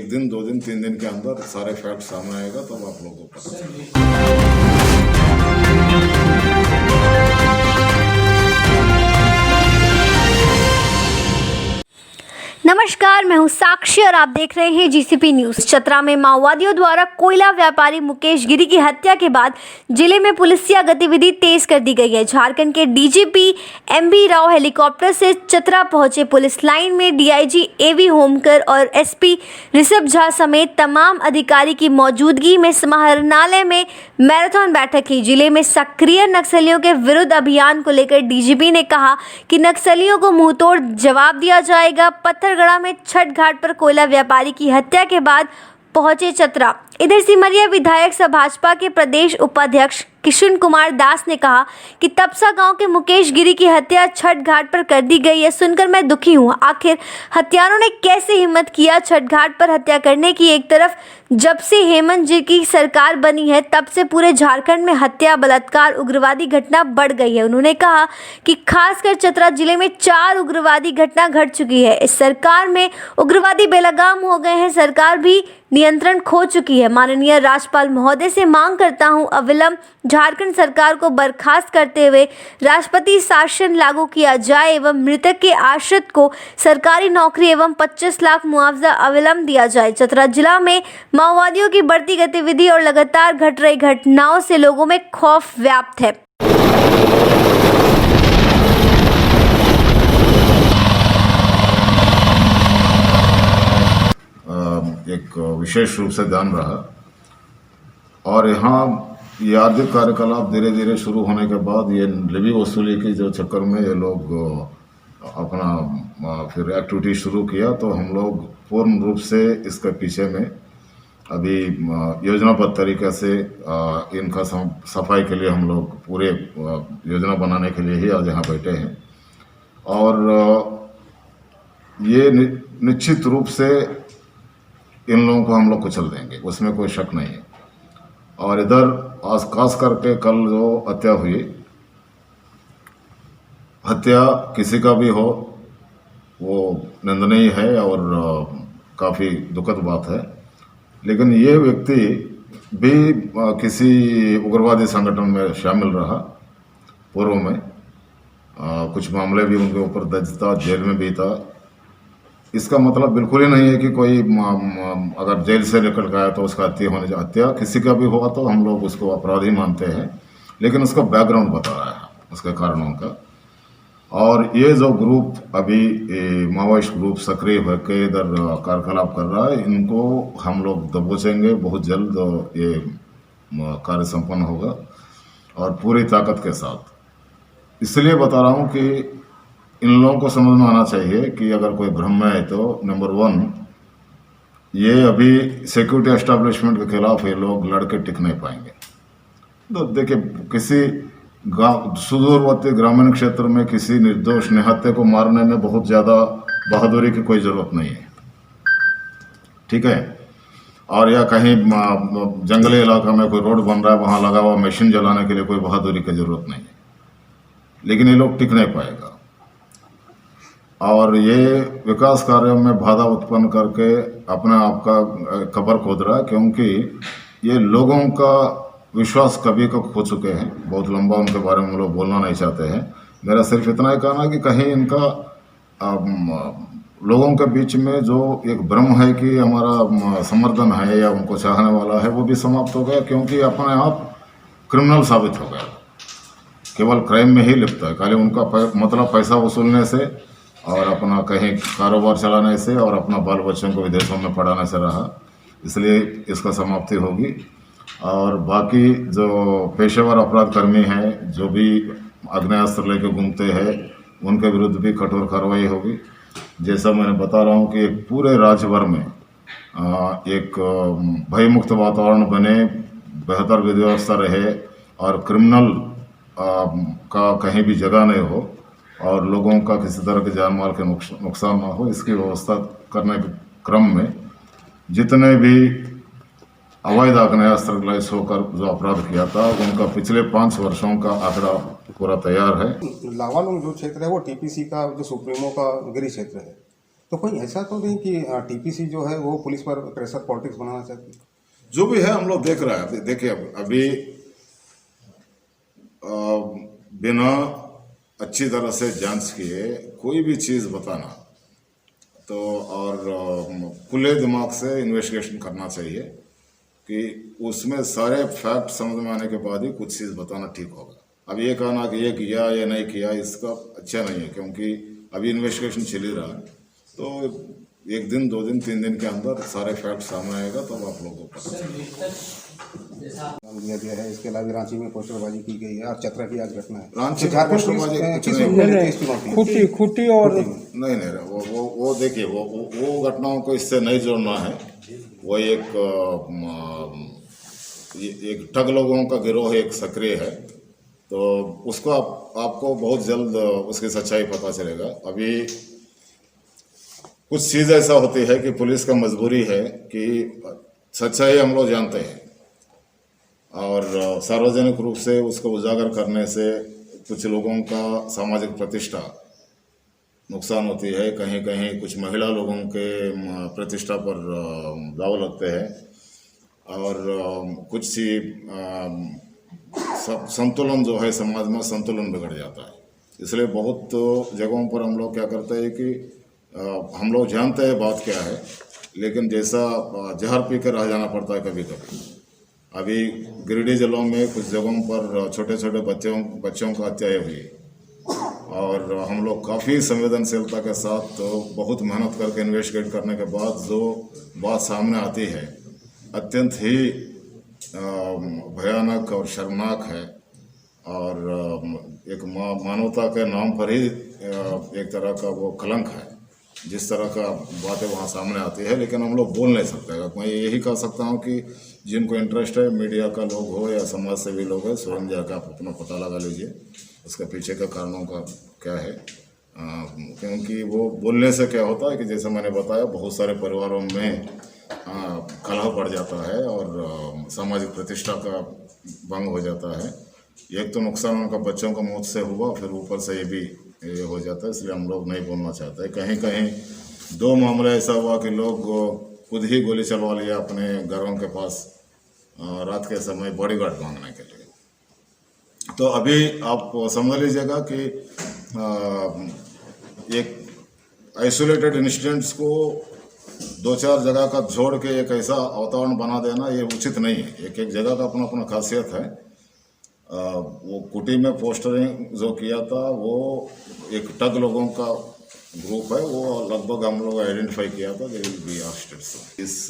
1 दिन 2 दिन 3 दिन के अंदर सारे फैक्ट सामने आएगा, तब आप लोगों को पता चलेगा। नमस्कार, मैं हूं साक्षी और आप देख रहे हैं जीसीपी न्यूज। चतरा में माओवादियों द्वारा कोयला व्यापारी मुकेश गिरी की हत्या के बाद जिले में पुलिसिया गतिविधि तेज कर दी गई है। झारखंड के डीजीपी एमबी राव हेलीकॉप्टर से चतरा पहुंचे। पुलिस लाइन में डीआईजी एवी होमकर और एसपी ऋषभ झा समेत तमाम अधिकारी की मौजूदगी में समाहरणालय में मैराथन बैठक की। जिले में सक्रिय नक्सलियों के विरुद्ध अभियान को लेकर डीजीपी ने कहा कि नक्सलियों को मुंहतोड़ जवाब दिया जाएगा। पत्थरगढ़ा में छठ घाट पर कोयला व्यापारी की हत्या के बाद पहुंचे चतरा। इधर सिमरिया विधायक सभा भाजपा के प्रदेश उपाध्यक्ष किशन कुमार दास ने कहा कि तपसा गांव के मुकेश गिरी की हत्या छठ घाट पर कर दी गई है। सुनकर मैं दुखी हूं। आखिर हत्यारों ने कैसे हिम्मत किया छठ घाट पर हत्या करने की। एक तरफ जब से हेमंत जी की सरकार बनी है तब से पूरे झारखंड में हत्या, बलात्कार, उग्रवादी घटना बढ़ गई है। उन्होंने कहा कि खासकर चतरा जिले में 4 उग्रवादी घटना घट चुकी है। इस सरकार में उग्रवादी बेलगाम हो गए हैं। सरकार भी नियंत्रण खो चुकी है। माननीय राज्यपाल महोदय से मांग करता हूं अविलंब झारखंड सरकार को बर्खास्त करते हुए राष्ट्रपति शासन लागू किया जाए एवं मृतक के आश्रित को सरकारी नौकरी एवं 25 लाख मुआवजा अविलंब दिया जाए। चतरा जिला में माओवादियों की बढ़ती गतिविधि और लगातार घट रही घटनाओं से लोगों में खौफ व्याप्त है। एक विशेष रूप से ध्यान रहा और यहाँ ये आर्थिक कार्यकलाप धीरे धीरे शुरू होने के बाद ये लेवी वसूली के जो चक्कर में ये लोग अपना फिर एक्टिविटी शुरू किया, तो हम लोग पूर्ण रूप से इसके पीछे में अभी योजनाबद्ध तरीके से इनका सफाई के लिए हम लोग पूरे योजना बनाने के लिए ही आज यहाँ बैठे हैं। और ये निश्चित रूप से इन लोगों को हम लोग कुचल देंगे, उसमें कोई शक नहीं है। और इधर खास करके कल जो हत्या हुई, हत्या किसी का भी हो वो निंदनीय है और काफ़ी दुखद बात है। लेकिन ये व्यक्ति भी किसी उग्रवादी संगठन में शामिल रहा पूर्व में। कुछ मामले भी उनके ऊपर दर्ज था, जेल में भी था। इसका मतलब बिल्कुल ही नहीं है कि कोई अगर जेल से निकल गया तो उसका हत्या किसी का भी हुआ तो हम लोग उसको अपराधी मानते हैं, लेकिन उसका बैकग्राउंड बता रहा है, उसके कारणों का। और ये जो ग्रुप अभी माओवाइस्ट ग्रुप सक्रिय होकर इधर कार्यकलाप कर रहा है, इनको हम लोग दबोचेंगे। बहुत जल्द ये कार्य संपन्न होगा और पूरी ताकत के साथ। इसलिए बता रहा हूँ कि इन लोगों को समझ में आना चाहिए कि अगर कोई भ्रम में है तो नंबर 1 ये अभी सिक्योरिटी एस्टेब्लिशमेंट के खिलाफ ये लोग लड़के टिक नहीं पाएंगे। तो देखिए, किसी सुदूरवर्ती ग्रामीण क्षेत्र में किसी निर्दोष निहत्थे को मारने में बहुत ज़्यादा बहादुरी की कोई ज़रूरत नहीं है, ठीक है। और या कहीं जंगली इलाका में कोई रोड बन रहा है, वहाँ लगा हुआ मशीन जलाने के लिए कोई बहादुरी की ज़रूरत नहीं है। लेकिन ये लोग टिक नहीं पाएगा और ये विकास कार्यों में बाधा उत्पन्न करके अपने आप का कब्र खोद रहा है, क्योंकि ये लोगों का विश्वास कभी को खो चुके हैं। बहुत लंबा उनके बारे में लोग बोलना नहीं चाहते हैं। मेरा सिर्फ इतना ही कहना है कि कहीं इनका लोगों के बीच में जो एक भ्रम है कि हमारा समर्थन है या उनको चाहने वाला है, वो भी समाप्त हो गया, क्योंकि अपने आप क्रिमिनल साबित हो गया। केवल क्राइम में ही लिप्त है, खाली उनका मतलब पैसा वसूलने से और अपना कहीं कारोबार चलाने से और अपना बाल बच्चों को विदेशों में पढ़ाने से रहा। इसलिए इसका समाप्ति होगी। और बाकी जो पेशेवर अपराध कर्मी हैं, जो भी आग्नेयास्त्र लेके घूमते हैं, उनके विरुद्ध भी कठोर कार्रवाई होगी। जैसा मैंने बता रहा हूँ कि एक पूरे राज्य भर में एक भयमुक्त वातावरण बने, बेहतर विधि व्यवस्था रहे और क्रिमिनल का कहीं भी जगह नहीं हो और लोगों का किसी तरह के जान माल के नुकसान ना हो, इसकी व्यवस्था करने के क्रम में जितने भी अवैध आग्नेयास्त्र लैस होकर जो अपराध किया था, उनका पिछले 5 वर्षों का आंकड़ा पूरा तैयार है। लावालुंग जो क्षेत्र है वो टीपीसी का जो सुप्रीमो का गृह क्षेत्र है। तो कोई ऐसा तो नहीं कि टीपीसी जो है वो पुलिस पर प्रेशर पॉलिटिक्स बनाना चाहती है? जो भी है हम लोग देख रहे हैं। देखिए अभी बिना अच्छी तरह से जांच किए कोई भी चीज़ बताना तो और खुले दिमाग से इन्वेस्टिगेशन करना चाहिए कि उसमें सारे फैक्ट समझ में आने के बाद ही कुछ चीज़ बताना ठीक होगा। अब ये कहना कि ये किया या नहीं किया इसका अच्छा नहीं है, क्योंकि अभी इन्वेस्टिगेशन चल ही रहा है। तो 1 दिन 2 दिन 3 दिन के अंदर सारे फैक्ट सामने आएगा तब आप लोगों को पता चलेगा। नाम दिया गया है, इसके अलावा रांची में पोस्टरबाजी की गई है और चतरा की आज घटना है। रांची में झारखंड पोस्टरबाजी पुलिस कुछ किस नहीं रूप में लेती है इस चुनौती को? खुटी और नहीं वो देखिए वो घटनाओं को इससे नहीं जोड़ना है। वो एक ठग लोगों का गिरोह एक सक्रिय है, तो उसको आपको बहुत जल्द उसकी सच्चाई पता चलेगा। अभी कुछ चीज़ ऐसा होती है कि पुलिस का मजबूरी है कि सच्चाई हम लोग जानते हैं और सार्वजनिक रूप से उसको उजागर करने से कुछ लोगों का सामाजिक प्रतिष्ठा नुकसान होती है। कहीं कहीं कुछ महिला लोगों के प्रतिष्ठा पर दाव लगते हैं और कुछ सी संतुलन जो है समाज में संतुलन बिगड़ जाता है। इसलिए बहुत जगहों पर हम लोग क्या करते हैं कि हम लोग जानते हैं बात क्या है, लेकिन जैसा जहर पी कर रह जाना पड़ता है कभी कभी। अभी गिरिडीह जिलों में कुछ जगहों पर छोटे छोटे बच्चों का हत्याएं हुई और हम लोग काफ़ी संवेदनशीलता के साथ तो बहुत मेहनत करके इन्वेस्टिगेट करने के बाद जो बात सामने आती है अत्यंत ही भयानक और शर्मनाक है और एक मानवता के नाम पर ही एक तरह का वो कलंक है जिस तरह का बातें वहाँ सामने आती है। लेकिन हम लोग बोल नहीं सकते। मैं यही कह सकता हूँ कि जिनको इंटरेस्ट है, मीडिया का लोग हो या समाज सेवी लोग हैं, स्वयं जाकर आप अपना पता लगा लीजिए उसके पीछे का कारणों का क्या है। क्योंकि वो बोलने से क्या होता है कि जैसे मैंने बताया बहुत सारे परिवारों में कलह बढ़ जाता है और सामाजिक प्रतिष्ठा का भंग हो जाता है। एक तो नुकसान उनका बच्चों का मौत से हुआ, फिर ऊपर से ये हो जाता है। इसलिए हम लोग नहीं बोलना चाहते। कहीं कहीं 2 मामले ऐसा हुआ कि लोग खुद ही गोली चलवा लिया अपने घरों के पास रात के समय बॉडीगार्ड मांगने के लिए। तो अभी आप समझ लीजिएगा कि एक आइसोलेटेड इंसिडेंट्स को 2-4 जगह का जोड़ के एक ऐसा वातावरण बना देना ये उचित नहीं है। एक एक जगह का अपना अपना खासियत है। वो कुटी में पोस्टरिंग जो किया था वो एक ठग लोगों का ग्रुप है, वो लगभग हम लोग आइडेंटिफाई किया था। They will be arrested. इस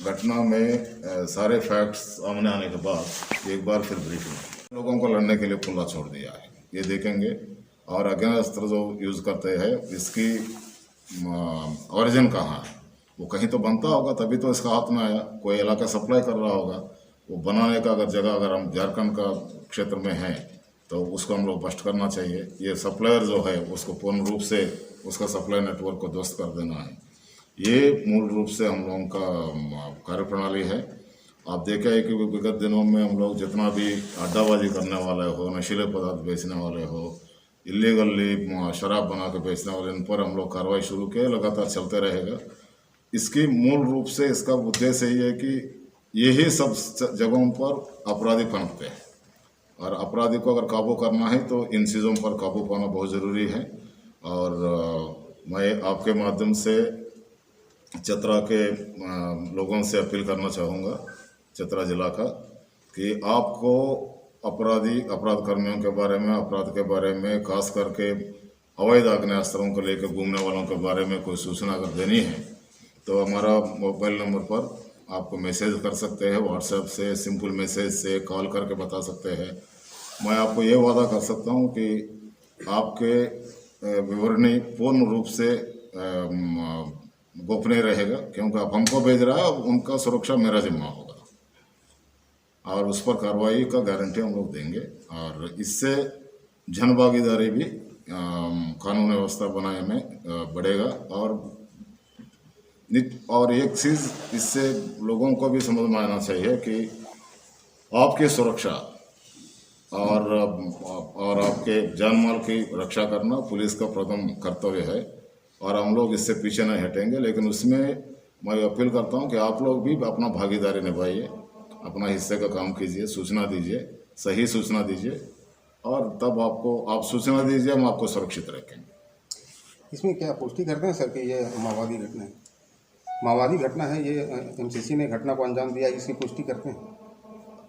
घटना में सारे फैक्ट्स सामने आने के बाद एक बार फिर ब्रीफिंग लोगों को लड़ने के लिए खुला छोड़ दिया है। ये देखेंगे और अग्नेयास्त्र जो यूज़ करते हैं इसकी ओरिजिन कहाँ है। वो कहीं तो बनता होगा तभी तो इसका हाथ में आया। कोई इलाका सप्लाई कर रहा होगा। वो बनाने का अगर हम झारखंड का क्षेत्र में हैं तो उसको हम लोग बस्ट करना चाहिए। ये सप्लायर जो है उसको पूर्ण रूप से उसका सप्लाई नेटवर्क को ध्वस्त कर देना है। ये मूल रूप से हम लोगों का कार्यप्रणाली है। आप देखे हैं कि विगत दिनों में हम लोग जितना भी अड्डाबाजी करने वाले हो, नशीले पदार्थ बेचने वाले हो, इलीगली शराब बना के बेचने वाले, इन पर हम लोग कार्रवाई शुरू किए, लगातार चलते रहेगा। इसकी मूल रूप से इसका उद्देश्य ये है कि यही सब जगहों पर अपराधी पनपते हैं और अपराधी को अगर काबू करना है तो इन चीज़ों पर काबू पाना बहुत ज़रूरी है। और मैं आपके माध्यम से चतरा के लोगों से अपील करना चाहूँगा, चतरा जिला का, कि आपको अपराध कर्मियों के बारे में, अपराध के बारे में, खास करके अवैध आग्नेयास्त्रों को लेकर घूमने वालों के बारे में कोई सूचना अगर देनी है तो हमारा मोबाइल नंबर पर आपको मैसेज कर सकते हैं, व्हाट्सएप से, सिंपल मैसेज से, कॉल करके बता सकते हैं। मैं आपको ये वादा कर सकता हूँ कि आपके विवरणी पूर्ण रूप से गोपनीय रहेगा, क्योंकि आप हमको भेज रहा है, उनका सुरक्षा मेरा जिम्मा होगा और उस पर कार्रवाई का गारंटी हम लोग देंगे। और इससे जन भागीदारी भी कानून व्यवस्था बनाने में बढ़ेगा। और एक चीज़ इससे लोगों को भी समझ में आना चाहिए कि आपकी सुरक्षा और आपके जान माल की रक्षा करना पुलिस का प्रथम कर्तव्य है। और हम लोग इससे पीछे नहीं हटेंगे। लेकिन उसमें मैं अपील करता हूं कि आप लोग भी अपना भागीदारी निभाइए, अपना हिस्से का काम कीजिए, सूचना दीजिए, सही सूचना दीजिए, और तब आप सूचना दीजिए, हम आपको सुरक्षित रखेंगे। इसमें क्या पुष्टि करते हैं सर कि ये माओवादी घटना है? माओवादी घटना है, ये एमसीसी ने घटना को अंजाम दिया, इसकी पुष्टि करते हैं?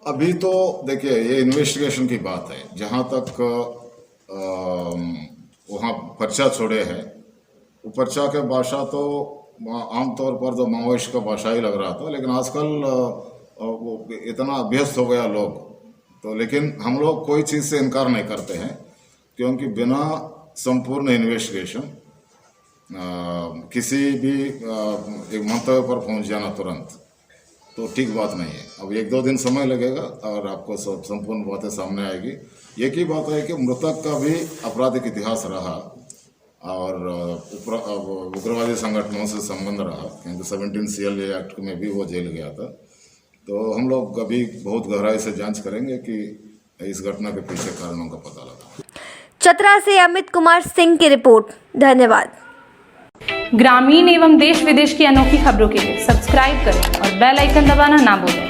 अभी तो देखिए, ये इन्वेस्टिगेशन की बात है। जहाँ तक वहाँ पर्चा छोड़े हैं, वो पर्चा के भाषा तो आमतौर पर तो माओवादी का भाषा ही लग रहा था, लेकिन आजकल वो इतना अभ्यस्त हो गया लोग, तो लेकिन हम लोग कोई चीज़ से इनकार नहीं करते हैं, क्योंकि बिना संपूर्ण इन्वेस्टिगेशन किसी भी एक मंतव्य पर पहुंच जाना तुरंत तो ठीक बात नहीं है। अब 1-2 दिन समय लगेगा और आपको संपूर्ण बातें सामने आएगी। एक ही बात है कि मृतक का भी आपराधिक इतिहास रहा और उग्रवादी संगठनों से संबंध रहा, क्योंकि 17 CLA एक्ट में भी वो जेल गया था। तो हम लोग अभी बहुत गहराई से जांच करेंगे कि इस घटना के पीछे कारणों का पता लगा। चतरा से अमित कुमार सिंह की रिपोर्ट। धन्यवाद। ग्रामीण एवं देश विदेश की अनोखी खबरों के लिए सब्सक्राइब करें और बेल आइकन दबाना ना भूलें।